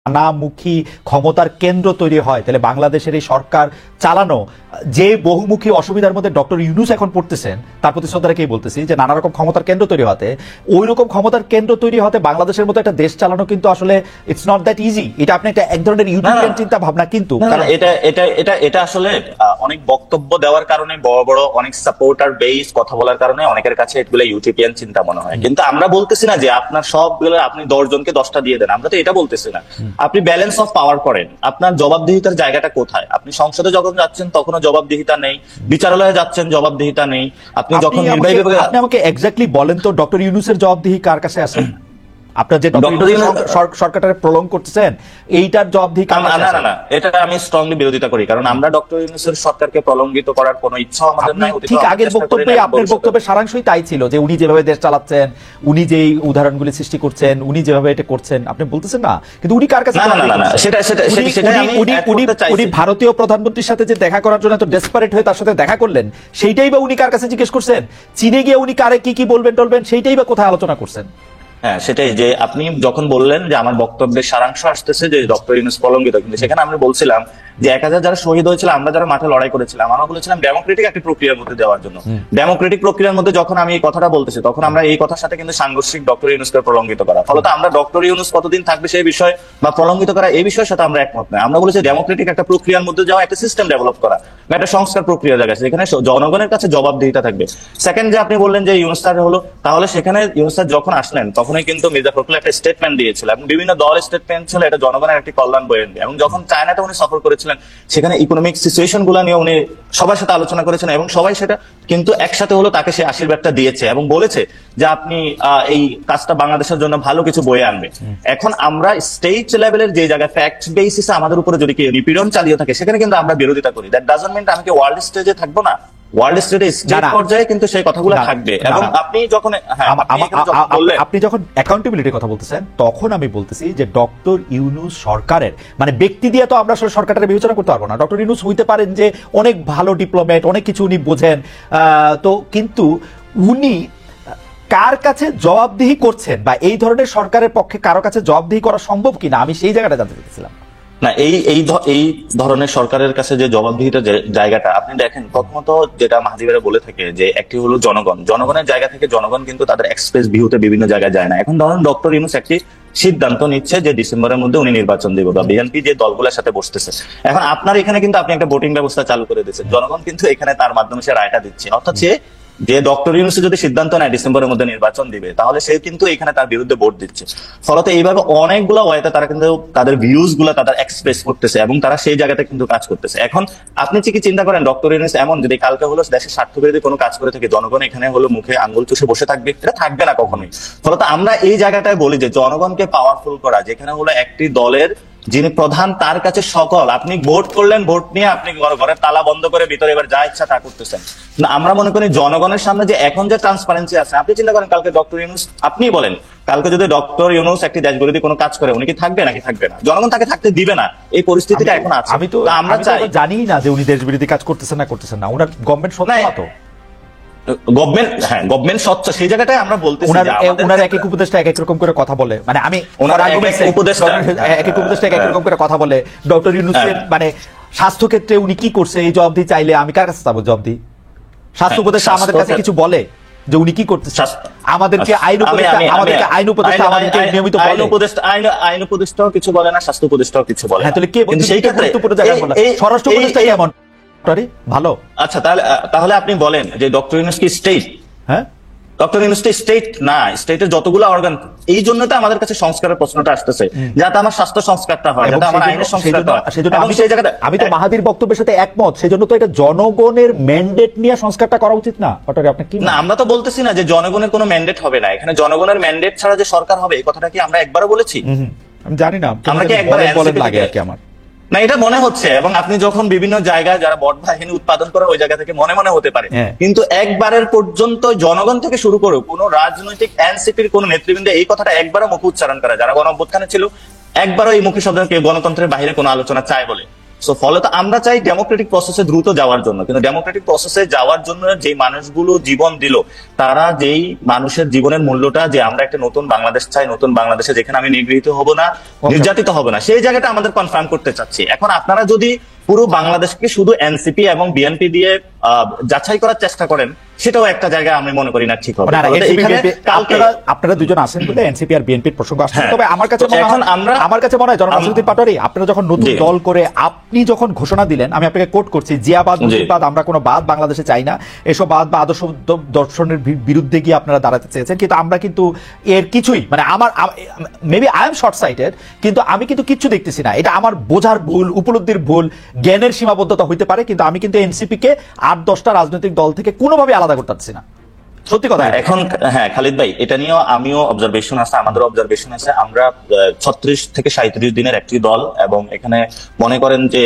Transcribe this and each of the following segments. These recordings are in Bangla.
নানামুখী ক্ষমতার কেন্দ্র তৈরি হয়, তাহলে বাংলাদেশের এই সরকার চালানো যে বহুমুখী অসুবিধার মধ্যে ডক্টর ইউনূস এখন পড়তেছেন, তার প্রতি শ্রদ্ধা রেখেই বলতেছি যে নানা রকম ক্ষমতার কেন্দ্র তৈরি হতে, ওই রকম ক্ষমতার কেন্দ্র তৈরি হতে বাংলাদেশের মতো একটা দেশ চালানো কিন্তু আসলে ইটস নট দ্যাট ইজি। এটা আপনি একটা এক ধরনের ইউটোপিয়ান চিন্তা ভাবনা, কিন্তু এটা আসলে অনেক বক্তব্য দেওয়ার কারণে, বড় বড় অনেক সাপোর্টার বেস কথা বলার কারণে অনেকের কাছে এগুলো ইউটোপিয়ান চিন্তা মনে হয়। কিন্তু আমরা বলতেছি না যে আপনার সবগুলো আপনি 10 জনকে 10টা দিয়ে দেন, আমরা তো এটা বলতেছি না। আপনি ব্যালেন্স অফ পাওয়ার করেন, আপনার জবাবদিহিতার জায়গাটা কোথায়? আপনি সংসদে যখন যাচ্ছেন তখনও জবাবদিহিতা নেই, বিচারালয়ে যাচ্ছেন জবাবদিহিতা নেই। আপনি যখন নির্বাহী বিভাগে, আপনি আমাকে এক্স্যাক্টলি বলেন তো ডক্টর ইউনূসের জবাবদিহি কার কাছে আছে? আপনার যে সরকারটা প্রলং করতেছেন এইটার জবাবদিহি না, এটা আমি স্ট্রংলি বিরোধিতা করি, কারণ আমরা ডক্টর ইউনূসের সরকারকে প্রলঙ্গিত করার কোনো ইচ্ছা আমাদের নাই। ঠিক আগের বক্তব্যে আপনার বক্তব্যের সারাংশই তাই ছিল যে উনি যেভাবে দেশ চালাচ্ছেন, উনি যেই উদাহরণগুলি সৃষ্টি করছেন, উনি যেভাবে এটা করছেন, আপনি বলতেছেন না, কিন্তু উনি কার কাছে? উনি ভারতীয় প্রধানমন্ত্রীর সাথে যে দেখা করার জন্য এত ডেসপারেট হয়ে তার সাথে দেখা করলেন, সেইটাই বা উনি কার কাছে জিজ্ঞেস করছেন? চীনে গিয়ে উনি কারে কি কি বলবেন টলবেন, সেইটাই বা কোথায় আলোচনা করছেন? হ্যাঁ, সেটাই যে আপনি যখন বললেন যে আমার বক্তব্যের সারাংশ আসতেছে যে ডক্টর ইউনূস প্রলঙ্গিত, কিন্তু সেখানে আমি বলছিলাম যে 1000 যারা শহীদ হয়েছিল, আমরা যারা মাঠে লড়াই করেছিলাম, আমরা বলেছিলাম ডেমোক্রেটিক একটা প্রক্রিয়ার মধ্যে দেওয়ার জন্য। ডেমোক্রেটিক প্রক্রিয়ার মধ্যে যখন আমি এই কথাটা বলতেছি, তখন আমরা এই কথার সাথে কিন্তু সাংঘর্ষিক ডক্টর ইউনূসকে প্রলঙ্গিত করা, ফলত আমরা ডক্টর ইউনূস কতদিন থাকবে সেই বিষয় বা প্রলঙ্গিত করা এই বিষয়ের সাথে আমরা একমত নয়। আমরা বলেছি ডেমোক্রেটিক একটা প্রক্রিয়ার মধ্যে যাওয়া, একটা সিস্টেম ডেভেলপ করা বা একটা সংস্কার প্রক্রিয়া জায়গা, যেখানে জনগণের কাছে জবাবদিহিতা থাকবে। সেকেন্ড, যে আপনি বললেন যে ইউনূস স্যার হলো, তাহলে সেখানে ইউনূস স্যার যখন আসলেন তখনই কিন্তু মির্জা ফখরুল একটা স্টেটমেন্ট দিয়েছিল এবং বিভিন্ন দল স্টেটমেন্ট ছিল, এটা জনগণের একটি কল্যাণ বয়ে আনবে। এবং যখন চায়নাতে উনি সফর করেছিলেন, সেখানে ইকোনমিক সিচুয়েশন গুলা নিয়ে উনি সবার সাথে আলোচনা করেছেন এবং সবাই সেটা কিন্তু একসাথে হলো তাকে সে আশীর্বাদটা দিয়েছে এবং বলেছে যে আপনি এই কাজটা বাংলাদেশের জন্য ভালো কিছু বয়ে আনবে। এখন আমরা স্টেট লেভেলের যে জায়গায় ফ্যাক্ট বেসিসে আমাদের উপরে যদি কেউ নিপীড়ন চালিয়ে থাকে, সেখানে কিন্তু আমরা বিরোধিতা করি। দ্যাট ডাজন্ট মিন আমি কি ওয়ার্ল্ড স্টেজে থাকবো না, ওয়ার্ল্ড স্টেটে স্টেট পর্যায়ে কিন্তু সেই কথাগুলো থাকবে। এবং আপনি যখন আপনি যখন অ্যাকাউন্টেবিলিটির কথা বলতেছেন, তখন আমি বলতেছি যে ডক্টর ইউনূস সরকারের মানে ব্যক্তি দিয়ে তো আমরা আসলে সরকারটা বিবেচনা করতে পারবো না। ডক্টর ইউনূস হইতে পারেন যে অনেক ভালো ডিপ্লোম্যাট, অনেক কিছু উনি বোঝেন, তো কিন্তু উনি কার কাছে জবাবদিহি করছেন বা এই ধরনের সরকারের পক্ষে কারো কাছে জবাবদিহি করা সম্ভব কিনা, আমি সেই জায়গাটা জানতে চাইছিলাম। না, এই ধরনের সরকারের কাছে যে জবাবদিহিতার জায়গাটা আপনি দেখেন, প্রথমত যেটা মাহাদিরা বলে থাকে যে একটি হলো জনগণের জায়গা থেকে জনগণ কিন্তু তাদের এক্সপ্রেস ভিউতে বিভিন্ন জায়গায় যায় না। এখন ধরুন ডক্টর ইউনূস একটি সিদ্ধান্ত নিচ্ছে যে ডিসেম্বরের মধ্যে উনি নির্বাচন দিবে বা বিএনপি যে দলগুলোর সাথে বসতেছে, এখন আপনার এখানে কিন্তু আপনি একটা ভোটিং ব্যবস্থা চালু করে দিচ্ছেন, জনগণ কিন্তু এখানে তার মাধ্যমে সে রায়টা দিচ্ছে। অর্থাৎ যে ডক্টর ইউনূস যদি সিদ্ধান্ত নেয় ডিসেম্বরের মধ্যে নির্বাচন দিবে, তাহলে সে কিন্তু এখানে তার বিরুদ্ধে ভোট দিচ্ছে। ফলত এইভাবে অনেকগুলো ওয়েতে তারা কিন্তু তাদের ভিউজ গুলা তাদের এক্সপ্রেস করতেছে এবং তারা সেই জায়গাতে কিন্তু কাজ করতেছে। এখন আপনি কি চিন্তা করেন ডক্টর ইউনূস এমন যদি কালকে হলো দেশের স্বার্থ বিরোধী কোনো কাজ করে থাকে, জনগণ এখানে হলো মুখে আঙ্গুল চুষে বসে থাকবে? এটা থাকবে না কখনোই। ফলত আমরা এই জায়গাটায় বলি যে জনগণকে পাওয়ারফুল করা, যেখানে হলো একটি দলের যিনি প্রধান তার কাছে সকল, আপনি ভোট করলেন, ভোট নিয়ে আপনি ঘরের তালা বন্ধ করে ভিতরে এবার যা ইচ্ছা তা করতেছেন না। আমরা মনে করি জনগণের সামনে যে এখন যে ট্রান্সপারেন্সি আছে, আপনি চিন্তা করেন কালকে ডক্টর ইউনূস, আপনি বলেন কালকে যদি ডক্টর ইউনূস একটি দেশ বিরোধী কোনো কাজ করে, উনি কি থাকবে নাকি থাকবে না? জনগণ তাকে থাকতে দিবে না, এই পরিস্থিতিটা এখন আছে। আমি তো আমরা জানি না যে উনি দেশ বিরোধী কাজ করতেছেন না, ওনার গভর্নমেন্ট সত্য তো গভর্নমেন্ট স্বচ্ছ, সেই জায়গাটায় আমরা বলতেছি ওনার এক এক উপদেষ্টা এক এক রকম করে কথা বলে, মানে আমি ওনার এক এক উপদেষ্টা এক এক রকম করে কথা বলে। ডক্টর ইউনূসের মানে স্বাস্থ্য ক্ষেত্রে উনি কি করছে এই জবাবদিহি চাইলে আমি কার কাছে যাবো জবাবদিহি? স্বাস্থ্য উপদেষ্টা আমাদের কাছে কিছু বলে যে উনি কি করতেছে? আমাদেরকে আইন উপদেষ্টা আমাদেরকে নিয়মিত বলে, আইন উপদেষ্টাও কিছু বলে না, স্বাস্থ্য উপদেষ্টাও কিছু বলে না। তাহলে কে সেই ক্ষেত্রে স্বরাষ্ট্র উপদেষ্টা কেমন ভালো? আচ্ছা, তাহলে আপনি বলেন যে ডক্টর ইউনূস কি স্টেট? হ্যাঁ, ডক্টর ইউনূস স্টেট না, স্টেটের যতগুলো অর্গান। এই জন্য তো আমাদের কাছে সংস্কারের প্রশ্নটা আসতেছে, যাতে আমার স্বাস্থ্য সংস্কারটা হয়, যাতে আমার আইনের সংস্কারটা হয়। আমি তো মাহাদির বক্তব্যের সাথে একমত, সেজন্য তো এটা জনগণের ম্যান্ডেট নিয়ে সংস্কারটা করা উচিত না। আপনি কি না, আমরা তো বলতেছি না যে জনগণের কোনো ম্যান্ডেট হবে না, এখানে জনগণের ম্যান্ডেট ছাড়া যে সরকার হবে এই কথাটা কি আমরা একবারও বলেছি? আমি জানি না, আমরা কি একবার লাগে আর কি আমার না, এটা মনে হচ্ছে। এবং আপনি যখন বিভিন্ন জায়গায় যারা বট বাহিনী উৎপাদন করে ওই জায়গা থেকে মনে হতে পারে, কিন্তু একবারের পর্যন্ত জনগণ থেকে শুরু করে কোন রাজনৈতিক এনসিপির কোন নেতৃবৃন্দ এই কথাটা একবারও মুখে উচ্চারণ করে, যারা গণ অভ্যুত্থানে ছিল, একবারও এই মুখী শব্দ গণতন্ত্রের বাইরে কোনো আলোচনা চায় বলে সো ফলে তো আমরা চাই ডেমোক্রেটিক প্রসেসে দ্রুত যাওয়ার জন্য, কিন্তু ডেমোক্রেটিক প্রসেসে যাওয়ার জন্য যে মানুষগুলো জীবন দিল, তারা যেই মানুষের জীবনের মূল্যটা যে আমরা একটা নতুন বাংলাদেশ চাই, নতুন বাংলাদেশে যেখানে আমি নিগৃহীত হব না, নির্যাতিত হব না, সেই জায়গাটা আমাদের কনফার্ম করতে চাচ্ছি। এখন আপনারা যদি পুরো বাংলাদেশকে শুধু এনসিপি এবং বিএনপি দিয়ে যাচাই করার চেষ্টা করেন, সেটাও একটা জায়গায় আমি মনে করি না ঠিক হবে। আপনারা দুজন আছেন বলে এনসিপি আর বিএনপির প্রসঙ্গ আসছে, তবে আমার কাছে মনে হয় জনাব নাসিরউদ্দিন পাটোয়ারী, আপনারা যখন নতুন দল করে আপনি যখন ঘোষণা দিলেন, আমি আপনাকে কোট করছি, জিয়াবাদ মুজিববাদ আমরা কোনো বাদ বাংলাদেশে চাই না, এসব বাদ বা আদর্শ দর্শনের বিরুদ্ধে গিয়ে আপনারা দাঁড়াতে চেয়েছেন, কিন্তু আমরা কিন্তু এর কিছুই মানে আমার maybe I am short sighted, কিন্তু আমি কিন্তু কিচ্ছু দেখতেছি না। এটা আমার বোঝার ভুল, উপলব্ধির ভুল, জ্ঞানের সীমাবদ্ধতা হইতে পারে, কিন্তু আমি কিন্তু এনসিপি কে 8-10টা রাজনৈতিক দল থেকে কোনোভাবে আলাদা করতে পারছি না, সত্যি কথা। এখন হ্যাঁ খালিদ ভাই, এটা নিয়েও আমিও অবজারভেশন আছে, আমাদের অবজারভেশন আছে। আমরা 36 থেকে 37 দিনের একটি দল, এবং এখানে মনে করেন যে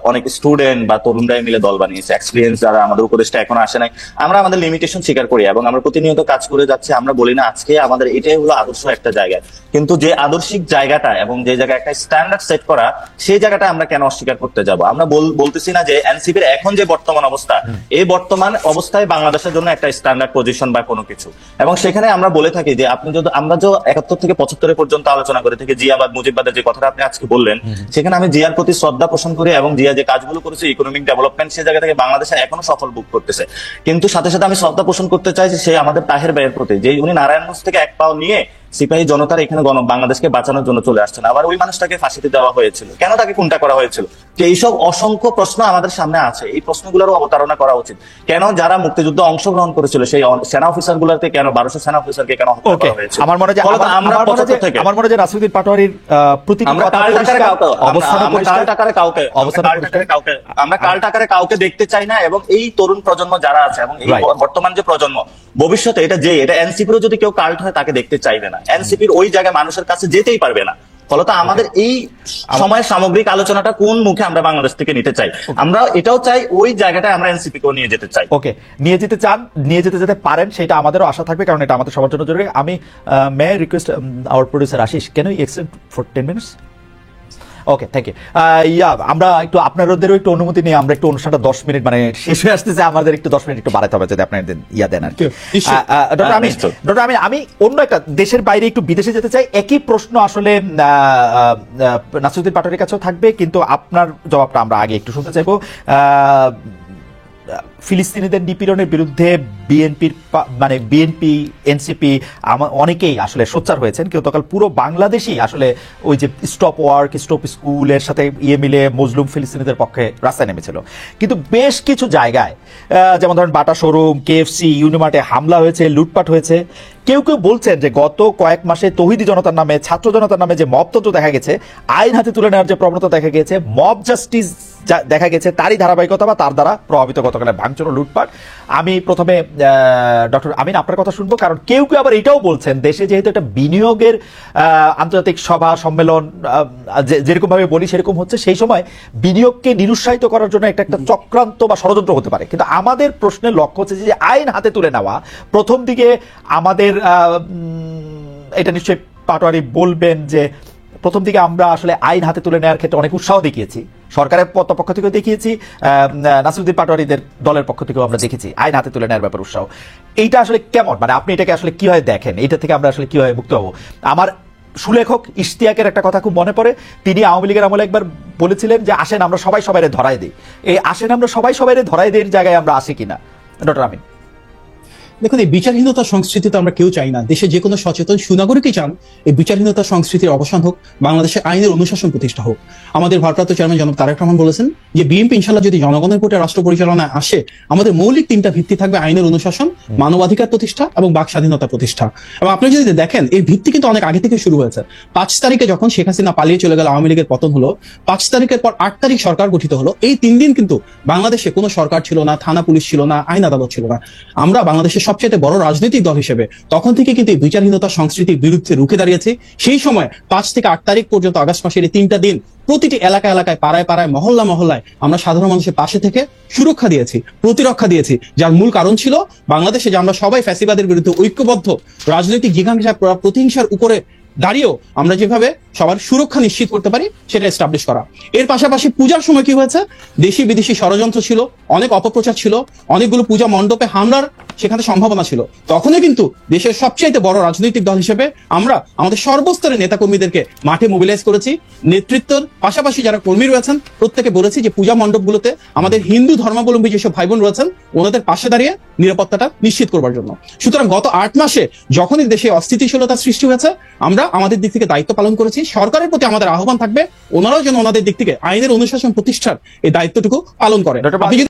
অনেক স্টুডেন্ট বা তরুণরাই মিলে দল বানিয়েছে, এক্সপিরিয়েন্স যারা, আমাদের উপদেশটা এখন আসে নাই। আমরা আমাদের লিমিটেশন স্বীকার করি এবং আমরা প্রতিনিয়ত কাজ করে যাচ্ছি। আমরা বলি না আজকে আমাদের এটাই হলো আদর্শ একটা জায়গা, কিন্তু যে আদর্শিক জায়গাটা এবং যে জায়গায় একটা স্ট্যান্ডার্ড সেট করা, সেই জায়গাটা আমরা কেন অস্বীকার করতে যাব? আমরা বলতেছি না যে এনসিপির এখন যে বর্তমান অবস্থা, এই বর্তমান অবস্থায় বাংলাদেশের জন্য একটা স্ট্যান্ডার্ড পজিশন বা কোনো কিছু, এবং সেখানে আমরা বলে থাকি যে আপনি যদি আমরা যে 71 থেকে 75 পর্যন্ত আলোচনা করে থাকি জিয়াবাদ মুজিববাদের যে কথাটা আপনি আজকে বললেন, সেখানে আমি জিয়ার প্রতি শ্রদ্ধা পোষণ করি এবং জিয়া যে কাজগুলো করেছে ইকোনমিক ডেভেলপমেন্ট, সেই জায়গা থেকে বাংলাদেশে এখনো সফল ভোগ করতেছে। কিন্তু সাথে সাথে আমি শ্রদ্ধা পোষণ করতে চাই যে সে আমাদের তাহের ভাইয়ের প্রতি, যে উনি নারায়ণগঞ্জ থেকে এক পাও নিয়ে সিপাহী জনতার এখানে বাংলাদেশকে বাঁচানোর জন্য চলে আসছেন, আবার ওই মানুষটাকে ফাঁসিতে দেওয়া হয়েছিল, কেন তাকে কোনটা করা হয়েছিল? যে এইসব অসংখ্য প্রশ্ন আমাদের সামনে আছে, এই প্রশ্নগুলোরও অবতারণা করা উচিত। কেন যারা মুক্তিযুদ্ধে অংশগ্রহণ করেছিল সেই সেনা অফিসারগুলোকে কেন 1200 সেনা অফিসারকে কেন হত্যা করা হয়েছিল? আমার মনে হয় যে নাসিরউদ্দিন পাটোয়ারীর আমরা কাল টাকারে কাউকে দেখতে চাই না, এবং এই তরুণ প্রজন্ম যারা আছে এবং এই বর্তমান যে প্রজন্ম, ভবিষ্যতে এটা এনসিপিরও যদি কেউ কাল্ট হয় তাকে দেখতে চাইবে না, এনসিপির ওই জায়গায় মানুষের কাছে যেতেই পারবে না। ফলত আমাদের এই সময়ের সামগ্রিক আলোচনাটা কোন মুখে আমরা বাংলাদেশ থেকে নিতে চাই, আমরা এটাও চাই ওই জায়গাটায় আমরা এনসিপি কেও নিয়ে যেতে চাই। ওকে, নিয়ে যেতে চান, নিয়ে যেতে পারেন, সেটা আমাদেরও আশা থাকবে, কারণ এটা আমাদের সবার জন্য জরুরি। আমি may request our producer Ashis, can you extend for 10 minutes? Okay, thank you. আমরা একটু আপনাদেরও একটু অনুমতি নিয়ে আমরা একটু অনুষ্ঠানটা 10 মিনিট মানে শেষ হয়ে আসতেছে, আমাদের একটু 10 মিনিট একটু বাড়াতে হবে যদি আপনার দেন আর কি। ডক্টর আমি অন্য একটা দেশের বাইরে একটু বিদেশে যেতে চাই। একই প্রশ্ন আসলে নাসিরউদ্দিন পাটোয়ারীর কাছেও থাকবে, কিন্তু আপনার জবাবটা আমরা আগে একটু শুনতে চাইবো। ফিলিস্তিনিদের নিপীড়নের বিরুদ্ধে বিএনপি এনসিপি অনেকেই আসলে সোচ্চার হয়েছেন, কিন্তু গতকাল পুরো বাংলাদেশই আসলে ওই যে স্টপ ওয়ার্ক স্টপ স্কুলের সাথে মিলে মজলুম ফিলিস্তিনিদের পক্ষে রাস্তায় নেমেছিল। কিন্তু বেশ কিছু জায়গায় যেমন ধরেন বাটা শোরুম, কেএফসি, ইউনিমার্টে হামলা হয়েছে, লুটপাট হয়েছে। কেউ কেউ বলছেন যে গত কয়েক মাসে তৌহিদি জনতার নামে, ছাত্র জনতার নামে যে মবতন্ত্র দেখা গেছে, আইন হাতে তুলে নেওয়ার যে প্রবণতা দেখা গেছে, মব জাস্টিস দেখা গেছে, তারই ধারাবাহিকতা বা তার দ্বারা প্রভাবিত গতকালের ভাঙচুর ও লুটপাট। আমি প্রথমে ডক্টর আমিন আপনার কথা শুনবো, কারণ কেউ কেউ আবার এটাও বলছেন দেশে যেহেতু একটা বিনিয়োগের আন্তর্জাতিক সভা সম্মেলন যেরকম ভাবে বলি সেরকম হচ্ছে, সেই সময় বিনিয়োগকে নিরুৎসাহিত করার জন্য একটা চক্রান্ত বা ষড়যন্ত্র হতে পারে। কিন্তু আমাদের প্রশ্নের লক্ষ্য হচ্ছে যে আইন হাতে তুলে নেওয়া। প্রথম দিকে আমাদের এটা নিশ্চয়ই পাটোয়ারী বলবেন যে প্রথম দিকে আমরা আসলে আইন হাতে তুলে নেওয়ার ক্ষেত্রে অনেক উৎসাহ দেখিয়েছি, সরকারের পক্ষ থেকে দেখিয়েছি, নাসিরউদ্দিন পাটোয়ারীদের দলের পক্ষ থেকেও আমরা দেখেছি আইন হাতে তুলে নেওয়ার ব্যাপারে উৎসাহ। এইটা আসলে কেমন, মানে আপনি এটাকে আসলে কিভাবে দেখেন? এটা থেকে আমরা আসলে কিভাবে মুক্ত হবো? আমার সুলেখক ইশতিয়াকের একটা কথা খুব মনে পড়ে, তিনি আওয়ামী লীগের আমলে একবার বলেছিলেন যে আসেন আমরা সবাই সবাইরে ধরাই দিই। এই আসেন আমরা সবাই সবাইরে ধরাই দিই জায়গায় আমরা আসি কিনা, ডক্টর আমিন? দেখুন, এই বিচারহীনতা সংস্কৃতি তো আমরা কেউ চাই না। দেশে যে কোনো সচেতন সুনাগরিকই চান এই বিচারহীনতা সংস্কৃতির অবসান হোক, বাংলাদেশে আইনের অনুশাসন প্রতিষ্ঠা হোক। আমাদের ভারপ্রাপ্ত চেয়ারম্যান জনাব তারেক রহমান বলেছেন যে বিএনপি ইনশাল্লাহ যদি জনগণের ভোটে রাষ্ট্র পরিচালনায় আসে, আমাদের মৌলিক 3টা ভিত্তি থাকবে: আইনের অনুশাসন, মানবাধিকার প্রতিষ্ঠা এবং বাক স্বাধীনতা প্রতিষ্ঠা। এবং আপনি যদি দেখেন এই ভিত্তি কিন্তু অনেক আগে থেকে শুরু হয়েছে। 5 তারিখে যখন শেখ হাসিনা পালিয়ে চলে গেল, আওয়ামী লীগের পতন হলো, 5 তারিখের পর 8 তারিখ সরকার গঠিত হলো। এই 3 দিন কিন্তু বাংলাদেশে কোনো সরকার ছিল না, থানা পুলিশ ছিল না, আইন আদালত ছিল না। আমরা বাংলাদেশের সবচেয়ে বড় রাজনৈতিক দল হিসেবে তখন থেকে কিন্তু বিচারহীনতা সংস্কৃতির বিরুদ্ধে রুখে দাঁড়িয়েছি। সেই সময় 5 থেকে 8 তারিখ পর্যন্ত আগস্ট মাসের এই 3টা দিন প্রতিটি এলাকায় এলাকায়, পাড়ায় পাড়ায়, মহল্লায় আমরা সাধারণ মানুষের পাশে থেকে সুরক্ষা দিয়েছি, প্রতিরক্ষা দিয়েছি, যার মূল কারণ ছিল বাংলাদেশে যে আমরা সবাই ফ্যাসিবাদের বিরুদ্ধে ঐক্যবদ্ধ, রাজনৈতিক জিঘাংসা প্রতিহিংসার উপরে দাঁড়িয়েও আমরা যেভাবে সবার সুরক্ষা নিশ্চিত করতে পারি সেটা এস্টাবলিশ করা। এর পাশাপাশি পূজার সময় কি হয়েছে, দেশি বিদেশি ষড়যন্ত্র ছিল, অনেক অপপ্রচার ছিল, অনেকগুলো পূজা মণ্ডপে হামলার সেখানে সম্ভাবনা ছিল। তখনই কিন্তু দেশের সবচাইতে বড় রাজনৈতিক দল হিসেবে আমরা আমাদের সর্বস্তরের নেতাকর্মীদেরকে মাঠে মোবিলাইজ করেছি। নেতৃত্বের পাশাপাশি যারা কর্মী রয়েছেন প্রত্যেকে বলেছি যে পূজা মণ্ডপগুলোতে আমাদের হিন্দু ধর্মাবলম্বী যেসব ভাই বোন রয়েছেন ওনাদের পাশে দাঁড়িয়ে নিরাপত্তাটা নিশ্চিত করবার জন্য। সুতরাং গত 8 মাসে যখনই দেশে অস্থিতিশীলতা সৃষ্টি হয়েছে আমরা আমাদের দিক থেকে দায়িত্ব পালন করেছি। সরকারের প্রতি আমাদের আহ্বান থাকবে ওনারাও যেন ওনাদের দিক থেকে আইনের অনুশাসন প্রতিষ্ঠার এই দায়িত্বটুকু পালন করে। ডক্টর আপনি যদি